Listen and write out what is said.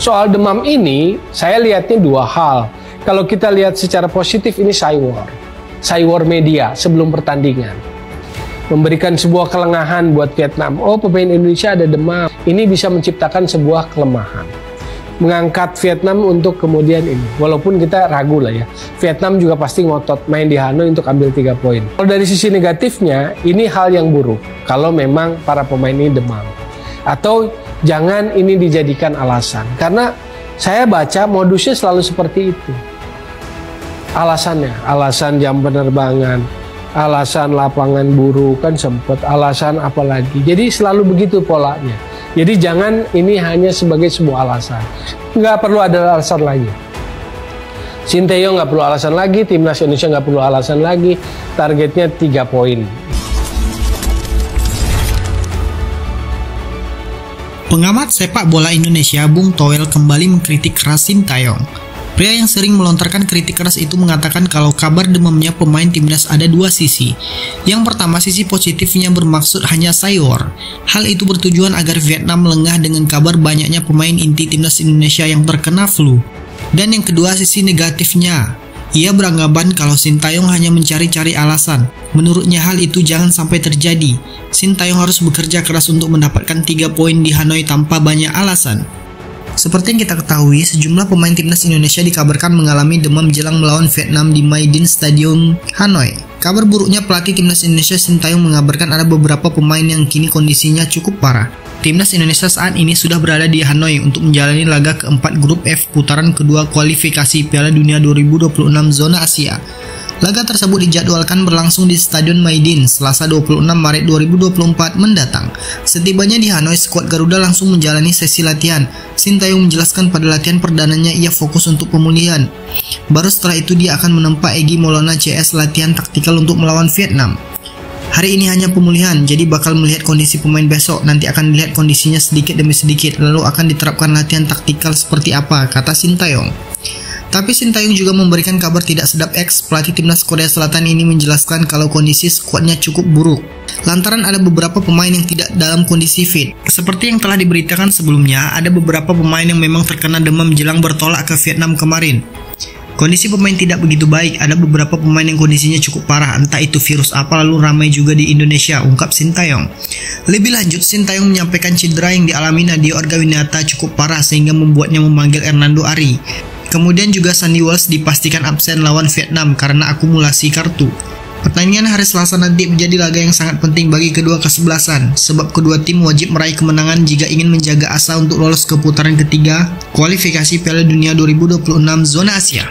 soal demam ini, saya lihatnya dua hal. Kalau kita lihat secara positif, ini Cywar media sebelum pertandingan. Memberikan sebuah kelengahan buat Vietnam. Oh, pemain Indonesia ada demam. Ini bisa menciptakan sebuah kelemahan. Mengangkat Vietnam untuk kemudian ini. Walaupun kita ragu lah ya. Vietnam juga pasti ngotot main di Hanoi untuk ambil 3 poin. Kalau dari sisi negatifnya, ini hal yang buruk. Kalau memang para pemain ini demam. Atau jangan ini dijadikan alasan. Karena saya baca modusnya selalu seperti itu. Alasannya, alasan jam penerbangan, alasan lapangan buruk kan sempat, alasan apa lagi. Jadi selalu begitu polanya. Jadi jangan ini hanya sebagai sebuah alasan. Nggak perlu ada alasan lagi. Sinteyong nggak perlu alasan lagi, timnas Indonesia nggak perlu alasan lagi. Targetnya 3 poin. Pengamat sepak bola Indonesia Bung Toel kembali mengkritik keras Sinteyong. Pria yang sering melontarkan kritik keras itu mengatakan kalau kabar demamnya pemain timnas ada dua sisi. Yang pertama, sisi positifnya bermaksud hanya Cywar. Hal itu bertujuan agar Vietnam lengah dengan kabar banyaknya pemain inti timnas Indonesia yang terkena flu. Dan yang kedua, sisi negatifnya. Ia beranggapan kalau Sinteyong hanya mencari-cari alasan. Menurutnya hal itu jangan sampai terjadi. Sinteyong harus bekerja keras untuk mendapatkan 3 poin di Hanoi tanpa banyak alasan. Seperti yang kita ketahui, sejumlah pemain timnas Indonesia dikabarkan mengalami demam jelang melawan Vietnam di My Dinh Stadium, Hanoi. Kabar buruknya, pelatih timnas Indonesia Sinteyong mengabarkan ada beberapa pemain yang kini kondisinya cukup parah. Timnas Indonesia saat ini sudah berada di Hanoi untuk menjalani laga keempat grup F putaran kedua kualifikasi Piala Dunia 2026 zona Asia. Laga tersebut dijadwalkan berlangsung di Stadion My Dinh Selasa 26 Maret 2024 mendatang. Setibanya di Hanoi, skuad Garuda langsung menjalani sesi latihan. Sinteyong menjelaskan pada latihan perdananya ia fokus untuk pemulihan. Baru setelah itu dia akan menempa Egy Maulana CS latihan taktikal untuk melawan Vietnam. Hari ini hanya pemulihan, jadi bakal melihat kondisi pemain besok. Nanti akan dilihat kondisinya sedikit demi sedikit, lalu akan diterapkan latihan taktikal seperti apa, kata Sinteyong. Tapi Sinteyong juga memberikan kabar tidak sedap. Pelatih timnas Korea Selatan ini menjelaskan kalau kondisi skuadnya cukup buruk lantaran ada beberapa pemain yang tidak dalam kondisi fit. Seperti yang telah diberitakan sebelumnya, ada beberapa pemain yang memang terkena demam jelang bertolak ke Vietnam kemarin. Kondisi pemain tidak begitu baik, ada beberapa pemain yang kondisinya cukup parah, entah itu virus apa, lalu ramai juga di Indonesia, ungkap Sinteyong. Lebih lanjut, Sinteyong menyampaikan cedera yang dialami Nadeo Argawinata cukup parah sehingga membuatnya memanggil Hernando Ari. Kemudian juga Sandy Walsh dipastikan absen lawan Vietnam karena akumulasi kartu. Pertandingan hari Selasa nanti menjadi laga yang sangat penting bagi kedua kesebelasan, sebab kedua tim wajib meraih kemenangan jika ingin menjaga asa untuk lolos ke putaran ketiga kualifikasi Piala Dunia 2026 zona Asia.